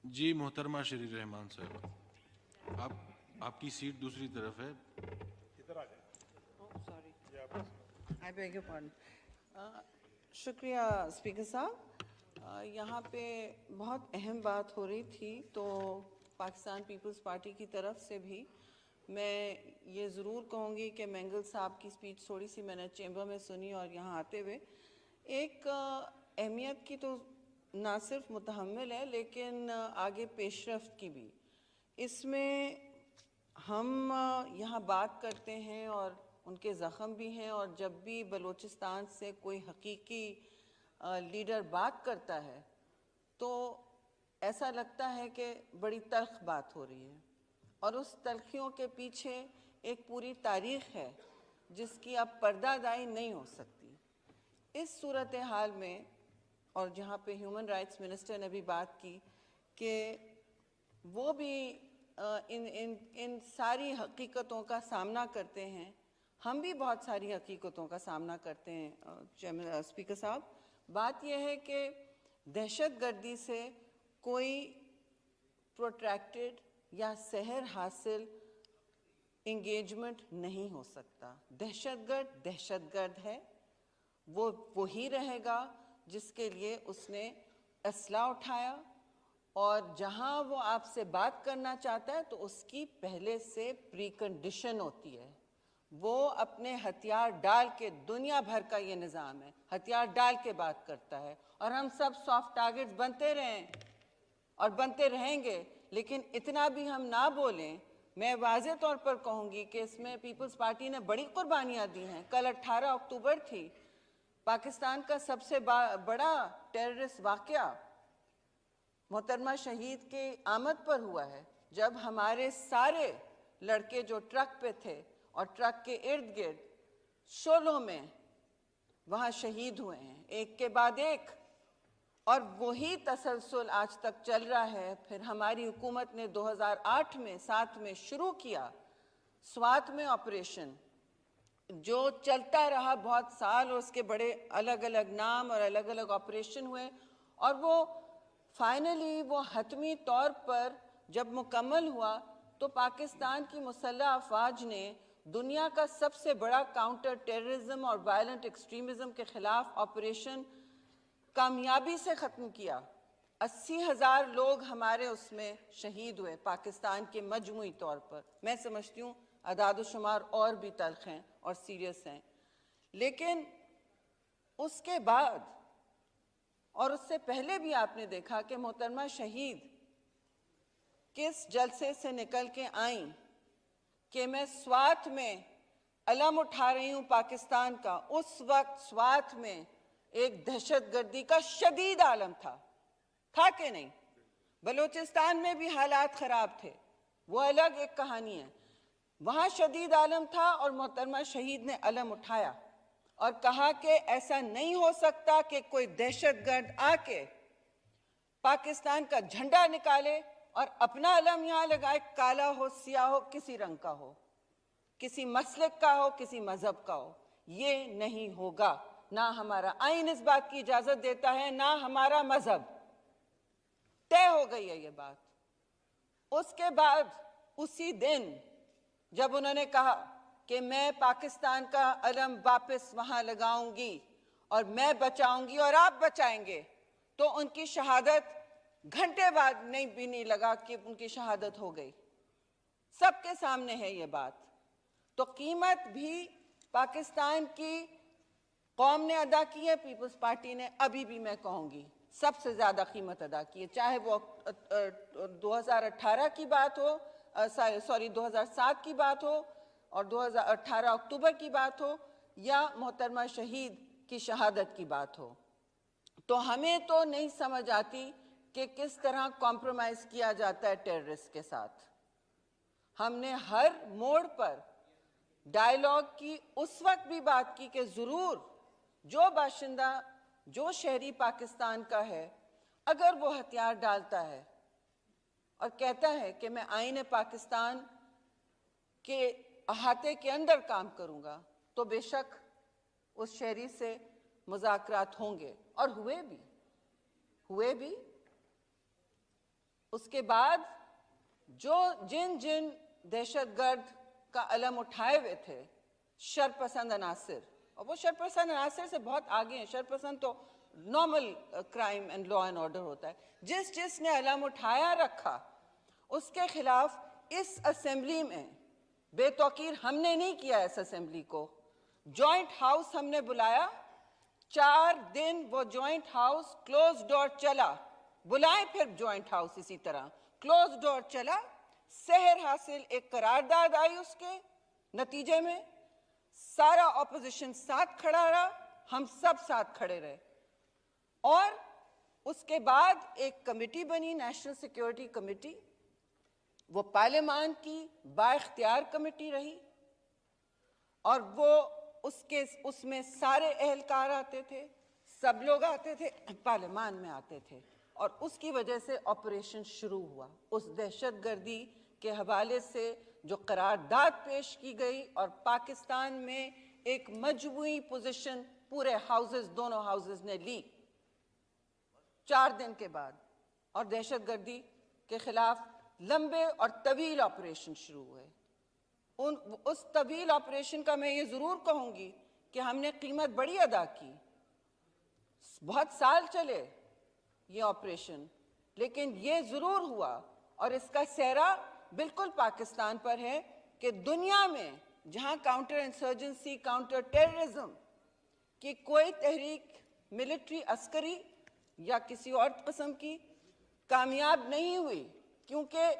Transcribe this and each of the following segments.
جی محترمہ شری رحمان صاحب، آپ کی سیٹ دوسری طرف ہے. ادھر آ جائیں. I beg your pardon. شکریہ اسپیکر صاحب. یہاں پہ بہت اہم بات ہو رہی تھی تو پاکستان پیپلز پارٹی کی طرف سے بھی میں یہ ضرور کہوں گی کہ مینگل صاحب کی سپیچ تھوڑی سی میں نے چیمبر میں سنی اور یہاں آتے ہوئے ایک اہمیت کی تو نہ صرف متحمل ہے لیکن آگے پیش رفت کی بھی. اس میں ہم یہاں بات کرتے ہیں اور ان کے زخم بھی ہیں، اور جب بھی بلوچستان سے کوئی حقیقی لیڈر بات کرتا ہے تو ایسا لگتا ہے کہ بڑی تلخ بات ہو رہی ہے، اور اس تلخیوں کے پیچھے ایک پوری تاریخ ہے جس کی اب پردہ داری نہیں ہو سکتی. اس صورتحال میں، اور جہاں پہ ہیومن رائٹس منسٹر نے بھی بات کی کہ وہ بھی ان ساری حقیقتوں کا سامنا کرتے ہیں، ہم بھی بہت ساری حقیقتوں کا سامنا کرتے ہیں. اسپیکر صاحب، بات یہ ہے کہ دہشت گردی سے کوئی پروٹریکٹڈ یا سحر حاصل انگیجمنٹ نہیں ہو سکتا. دہشت گرد ہے، وہ وہی رہے گا جس کے لیے اس نے اسلحہ اٹھایا، اور جہاں وہ آپ سے بات کرنا چاہتا ہے تو اس کی پہلے سے پری کنڈیشن ہوتی ہے. وہ اپنے ہتھیار ڈال کے، دنیا بھر کا یہ نظام ہے، ہتھیار ڈال کے بات کرتا ہے، اور ہم سب سافٹ ٹارگٹس بنتے رہیں اور بنتے رہیں گے. لیکن اتنا بھی ہم نہ بولیں. میں واضح طور پر کہوں گی کہ اس میں پیپلز پارٹی نے بڑی قربانیاں دی ہیں. کل 18 اکتوبر تھی، پاکستان کا سب سے بڑا ٹیررسٹ واقعہ محترمہ شہید کے آمد پر ہوا ہے، جب ہمارے سارے لڑکے جو ٹرک پہ تھے اور ٹرک کے ارد گرد شعلوں میں وہاں شہید ہوئے ہیں، ایک کے بعد ایک. اور وہی تسلسل آج تک چل رہا ہے. پھر ہماری حکومت نے 2008 میں 7 میں شروع کیا سوات میں آپریشن، جو چلتا رہا بہت سال، اور اس کے بڑے الگ الگ نام اور الگ الگ آپریشن ہوئے، اور وہ فائنلی وہ حتمی طور پر جب مکمل ہوا تو پاکستان کی مسلح افواج نے دنیا کا سب سے بڑا کاؤنٹر ٹیررزم اور وائلنٹ ایکسٹریمزم کے خلاف آپریشن کامیابی سے ختم کیا. 80,000 لوگ ہمارے اس میں شہید ہوئے پاکستان کے مجموعی طور پر. میں سمجھتی ہوں اعداد و شمار اور بھی تلخ ہیں اور سیریس ہیں. لیکن اس کے بعد اور اس سے پہلے بھی آپ نے دیکھا کہ محترمہ شہید کس جلسے سے نکل کے آئیں کہ میں سوات میں علم اٹھا رہی ہوں پاکستان کا. اس وقت سوات میں ایک دہشت گردی کا شدید عالم تھا کہ نہیں؟ بلوچستان میں بھی حالات خراب تھے، وہ الگ ایک کہانی ہے. وہاں شدید عالم تھا اور محترمہ شہید نے علم اٹھایا اور کہا کہ ایسا نہیں ہو سکتا کہ کوئی دہشت گرد آ کے پاکستان کا جھنڈا نکالے اور اپنا علم یہاں لگائے، کالا ہو سیاہ ہو کسی رنگ کا ہو، کسی مسلک کا ہو کسی مذہب کا ہو. یہ نہیں ہوگا. نہ ہمارا آئین اس بات کی اجازت دیتا ہے، نہ ہمارا مذہب. طے ہو گئی ہے یہ بات. اس کے بعد اسی دن جب انہوں نے کہا کہ میں پاکستان کا علم واپس وہاں لگاؤں گی اور میں بچاؤں گی اور آپ بچائیں گے، تو ان کی شہادت گھنٹے بعد نہیں لگا کہ ان کی شہادت ہو گئی. سب کے سامنے ہے یہ بات. تو قیمت بھی پاکستان کی قوم نے ادا کی ہے، پیپلز پارٹی نے ابھی بھی میں کہوں گی سب سے زیادہ قیمت ادا کی ہے. چاہے وہ 2018 کی بات ہو، 2007 کی بات ہو اور 2018 اکتوبر کی بات ہو، یا محترمہ شہید کی شہادت کی بات ہو. تو ہمیں تو نہیں سمجھ آتی کہ کس طرح کمپرومائز کیا جاتا ہے ٹیررسٹ کے ساتھ. ہم نے ہر موڑ پر ڈائیلاگ کی، اس وقت بھی بات کی کہ ضرور جو باشندہ، جو شہری پاکستان کا ہے، اگر وہ ہتھیار ڈالتا ہے اور کہتا ہے کہ میں آئین پاکستان کے احاطے کے اندر کام کروں گا، تو بے شک اس شہری سے مذاکرات ہوں گے، اور ہوئے بھی. اس کے بعد جن دہشت گرد کا علم اٹھائے ہوئے تھے شرپسند عناصر، اور وہ شرپسند عناصر سے بہت آگے ہیں، شرپسند تو normal crime and law and order ہوتا ہے، جس نے علم اٹھایا رکھا اس کے خلاف اس اسمبلی میں بے توقیر ہم نے نہیں کیا، اس اسمبلی کو جوائنٹ ہاؤس ہم نے بلایا، 4 دن وہ جوائنٹ ہاؤس کلوز ڈور چلا، بلائیں پھر جوائنٹ ہاؤس اسی طرح کلوز ڈور چلا، سحر حاصل ایک قرارداد آئی، اس کے نتیجے میں سارا اپوزیشن ساتھ کھڑا رہا، ہم سب ساتھ کھڑے رہے، اور اس کے بعد ایک کمیٹی بنی، نیشنل سیکیورٹی کمیٹی، وہ پارلیمان کی با اختیار کمیٹی رہی، اور وہ اس میں سارے اہلکار آتے تھے، سب لوگ آتے تھے، پارلیمان میں آتے تھے، اور اس کی وجہ سے آپریشن شروع ہوا۔ اس دہشت گردی کے حوالے سے جو قرارداد پیش کی گئی اور پاکستان میں ایک مجموعی پوزیشن پورے ہاؤسز، دونوں ہاؤسز نے لی 4 دن کے بعد، اور دہشت گردی کے خلاف لمبے اور طویل آپریشن شروع ہوئے۔ اس طویل آپریشن کا میں یہ ضرور کہوں گی کہ ہم نے قیمت بڑی ادا کی، بہت سال چلے یہ آپریشن، لیکن یہ ضرور ہوا، اور اس کا سہرا بالکل پاکستان پر ہے کہ دنیا میں جہاں کاؤنٹر انسرجنسی، کاؤنٹر ٹیررزم کی کوئی تحریک ملٹری، عسکری یا کسی اور قسم کی کامیاب نہیں ہوئی، کیونکہ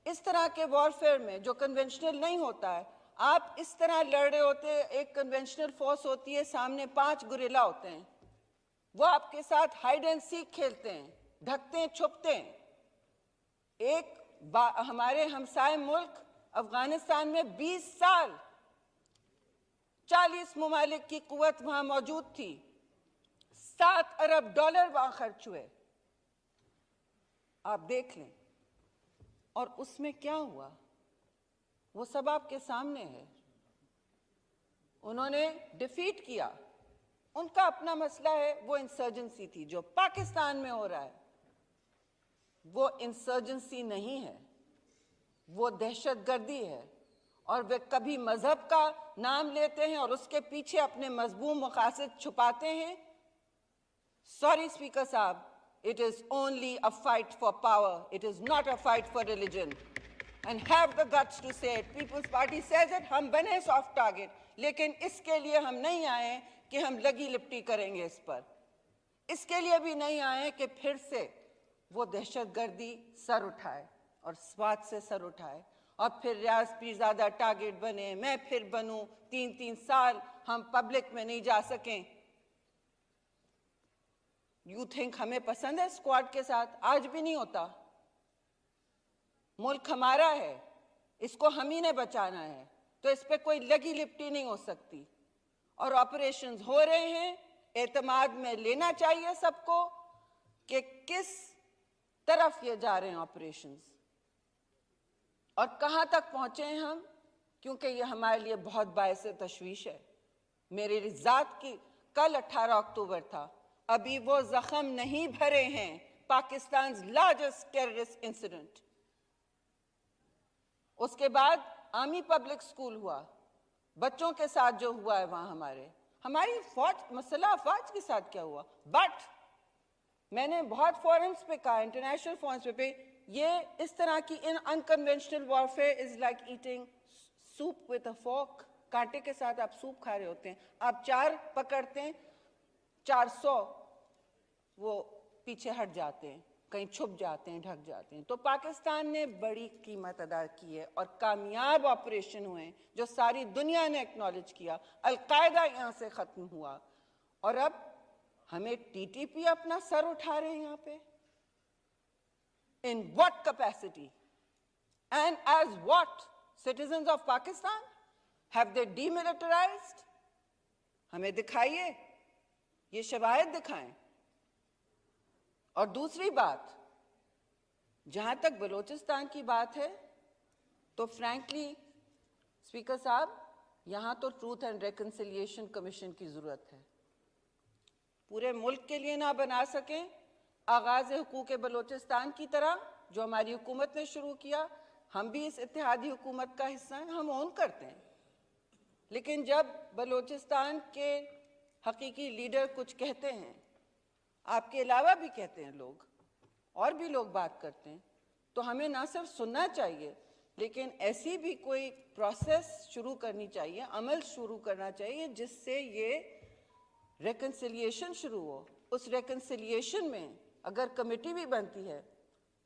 اس طرح کے وارفیئر میں جو کنونشنل نہیں ہوتا ہے، آپ اس طرح لڑ رہے ہوتے ہیں، ایک کنونشنل فورس ہوتی ہے، سامنے 5 گوریلا ہوتے ہیں، وہ آپ کے ساتھ ہائیڈ اینڈ سیک کھیلتے ہیں، ڈھکتے ہیں، چھپتے ہیں۔ ہمارے ہمسائے ملک افغانستان میں 20 سال 40 ممالک کی قوت وہاں موجود تھی، $7 ارب وہاں خرچ ہوئے، آپ دیکھ لیں، اور اس میں کیا ہوا وہ سب آپ کے سامنے ہے۔ انہوں نے ڈیفیٹ کیا، ان کا اپنا مسئلہ ہے، وہ انسرجنسی تھی۔ جو پاکستان میں ہو رہا ہے وہ انسرجنسی نہیں ہے، وہ دہشت گردی ہے، اور وہ کبھی مذہب کا نام لیتے ہیں اور اس کے پیچھے اپنے مذموم مقاصد چھپاتے ہیں۔ سوری اسپیکر صاحب، it is only a fight for power, it is not a fight for religion, and have the guts to say it. People's Party says it, ہم بنے soft target، لیکن اس کے لیے ہم نہیں آئے کہ ہم لگی لپٹی کریں گے اس پر، اس کے لیے بھی نہیں آئے کہ پھر سے وہ دہشت گردی سر اٹھائے اور سوات سے سر اٹھائے، اور پھر ریاض پیرزادہ ٹارگٹ بنے، میں پھر بنوں، 3 سال ہم پبلک میں نہیں جا سکیں۔ یو تھنک ہمیں پسند ہے اسکواڈ کے ساتھ؟ آج بھی نہیں ہوتا۔ ملک ہمارا ہے، اس کو ہم ہی نے بچانا ہے، تو اس پہ کوئی لگی لپٹی نہیں ہو سکتی، اور آپریشنز ہو رہے ہیں۔ اعتماد میں لینا چاہیے سب کو کہ کس طرف یہ جا رہے ہیں آپریشنز، اور کہاں تک پہنچے ہیں ہم، کیونکہ یہ ہمارے لیے بہت باعث تشویش ہے۔ میری ذات کی کل 18 اکتوبر تھا، ابھی وہ زخم نہیں بھرے ہیں۔ پاکستان's largest terrorist incident۔ اس کے بعد آرمی پبلک سکول ہوا، بچوں کے ساتھ جو ہوا ہے وہاں ہماری فوج، مسلح افواج کے ساتھ کیا ہوا، بٹ میں نے بہت فورمز پہ کہا، انٹرنیشنل فورمز پہ، یہ اس طرح کی unconventional warfare is like eating soup with a fork۔ کانٹے کے ساتھ آپ سوپ کھا رہے ہوتے ہیں، آپ 4 پکڑتے ہیں، 400 وہ پیچھے ہٹ جاتے ہیں، کہیں چھپ جاتے ہیں، ڈھک جاتے ہیں۔ تو پاکستان نے بڑی قیمت ادا کی ہے، اور کامیاب آپریشن ہوئے ہیں جو ساری دنیا نے ایکنالج کیا۔ القاعدہ یہاں سے ختم ہوا، اور اب ہمیں ٹی ٹی پی اپنا سر اٹھا رہے ہیں یہاں پہ۔ In what capacity? And as what? Citizens of Pakistan? Have they demilitarized? ہمیں دکھائیے، یہ شواہد دکھائیں۔ اور دوسری بات، جہاں تک بلوچستان کی بات ہے، تو فرینکلی اسپیکر صاحب، یہاں تو ٹروتھ اینڈ ریکنسیلیشن کمیشن کی ضرورت ہے۔ پورے ملک کے لیے نہ بنا سکیں آغاز حقوق بلوچستان کی طرح جو ہماری حکومت نے شروع کیا، ہم بھی اس اتحادی حکومت کا حصہ ہیں، ہم اون کرتے ہیں. لیکن جب بلوچستان کے حقیقی لیڈر کچھ کہتے ہیں، آپ کے علاوہ بھی کہتے ہیں لوگ، اور بھی لوگ بات کرتے ہیں، تو ہمیں نہ صرف سننا چاہیے لیکن ایسی بھی کوئی پروسیس شروع کرنی چاہیے، عمل شروع کرنا چاہیے جس سے یہ ریکنسیلیشن شروع ہو. اس ریکنسیلیشن میں اگر کمیٹی بھی بنتی ہے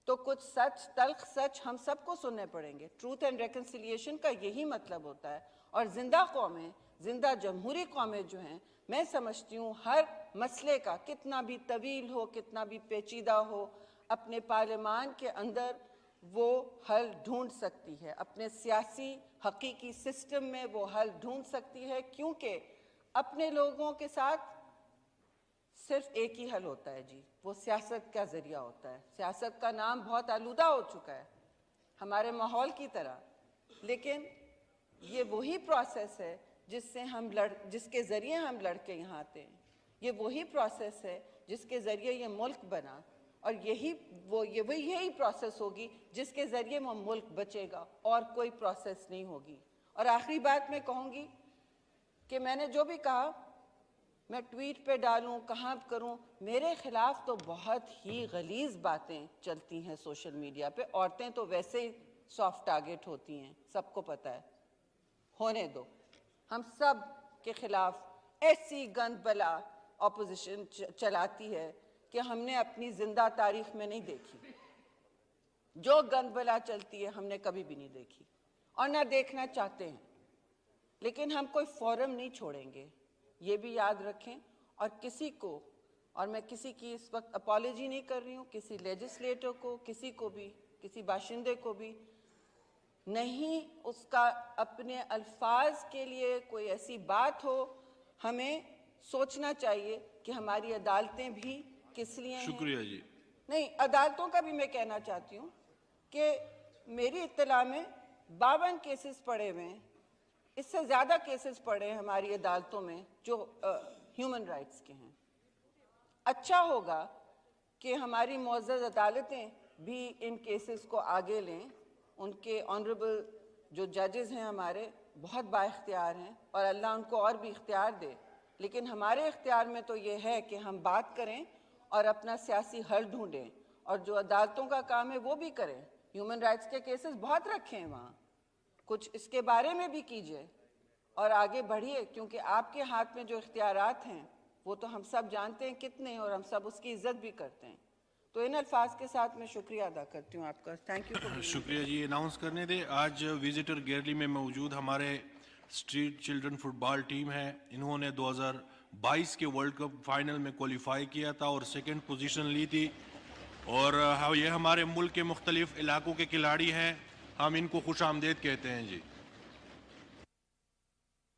تو کچھ سچ، تلخ سچ ہم سب کو سننے پڑیں گے. ٹروتھ اینڈ ریکنسیلیشن کا یہی مطلب ہوتا ہے. اور زندہ قومیں، زندہ جمہوری قومیں جو ہیں، میں سمجھتی ہوں ہر مسئلے کا کتنا بھی طویل ہو، کتنا بھی پیچیدہ ہو، اپنے پارلیمان کے اندر وہ حل ڈھونڈ سکتی ہے، اپنے سیاسی حقیقی سسٹم میں وہ حل ڈھونڈ سکتی ہے، کیونکہ اپنے لوگوں کے ساتھ صرف ایک ہی حل ہوتا ہے جی، وہ سیاست کا ذریعہ ہوتا ہے. سیاست کا نام بہت آلودہ ہو چکا ہے ہمارے ماحول کی طرح، لیکن یہ وہی پروسیس ہے جس کے ذریعے ہم لڑ کے یہاں آتے ہیں. یہ وہی پروسیس ہے جس کے ذریعے یہ ملک بنا، اور یہی پروسیس ہوگی جس کے ذریعے وہ ملک بچے گا، اور کوئی پروسیس نہیں ہوگی. اور آخری بات میں کہوں گی کہ میں نے جو بھی کہا، میں ٹویٹ پہ ڈالوں، کہاں کروں، میرے خلاف تو بہت ہی غلیظ باتیں چلتی ہیں سوشل میڈیا پہ. عورتیں تو ویسے ہی سافٹ ٹارگٹ ہوتی ہیں، سب کو پتہ ہے. ہونے دو. ہم سب کے خلاف ایسی گند بلا اپوزیشن چلاتی ہے کہ ہم نے اپنی زندہ تاریخ میں نہیں دیکھی. جو گند بلا چلتی ہے ہم نے کبھی بھی نہیں دیکھی اور نہ دیکھنا چاہتے ہیں. لیکن ہم کوئی فورم نہیں چھوڑیں گے، یہ بھی یاد رکھیں. اور کسی کو، اور میں کسی کی اس وقت اپالوجی نہیں کر رہی ہوں، کسی لیجسلیٹر کو، کسی کو بھی، کسی باشندے کو بھی نہیں، اس کا اپنے الفاظ کے لیے کوئی ایسی بات ہو، ہمیں سوچنا چاہیے کہ ہماری عدالتیں بھی کس لیے ہیں. شکریہ جی. نہیں، عدالتوں کا بھی میں کہنا چاہتی ہوں کہ میری اطلاع میں 52 کیسز پڑے ہوئے ہیں، اس سے زیادہ کیسز پڑے ہیں ہماری عدالتوں میں جو ہیومن رائٹس کے ہیں. اچھا ہوگا کہ ہماری معزز عدالتیں بھی ان کیسز کو آگے لیں. ان کے آنریبل جو ججز ہیں ہمارے بہت با اختیار ہیں، اور اللہ ان کو اور بھی اختیار دے. لیکن ہمارے اختیار میں تو یہ ہے کہ ہم بات کریں اور اپنا سیاسی حل ڈھونڈیں، اور جو عدالتوں کا کام ہے وہ بھی کریں. ہیومن رائٹس کے کیسز بہت رکھے ہیں وہاں، کچھ اس کے بارے میں بھی کیجئے اور آگے بڑھیے، کیونکہ آپ کے ہاتھ میں جو اختیارات ہیں وہ تو ہم سب جانتے ہیں کتنے ہیں، اور ہم سب اس کی عزت بھی کرتے ہیں. تو ان الفاظ کے ساتھ میں شکریہ ادا کرتی ہوں آپ کا. Thank you. شکریہ جی. اناؤنس کرنے دیں آج وزٹر گیلری میں موجود ہمارے اسٹریٹ چلڈرن فٹ بال ٹیم ہے. انہوں نے 2022 کے ورلڈ کپ فائنل میں کوالیفائی کیا تھا اور سیکنڈ پوزیشن لی تھی، اور یہ ہمارے ملک کے مختلف علاقوں کے کھلاڑی ہیں. ہم ان کو خوش آمدید کہتے ہیں جی.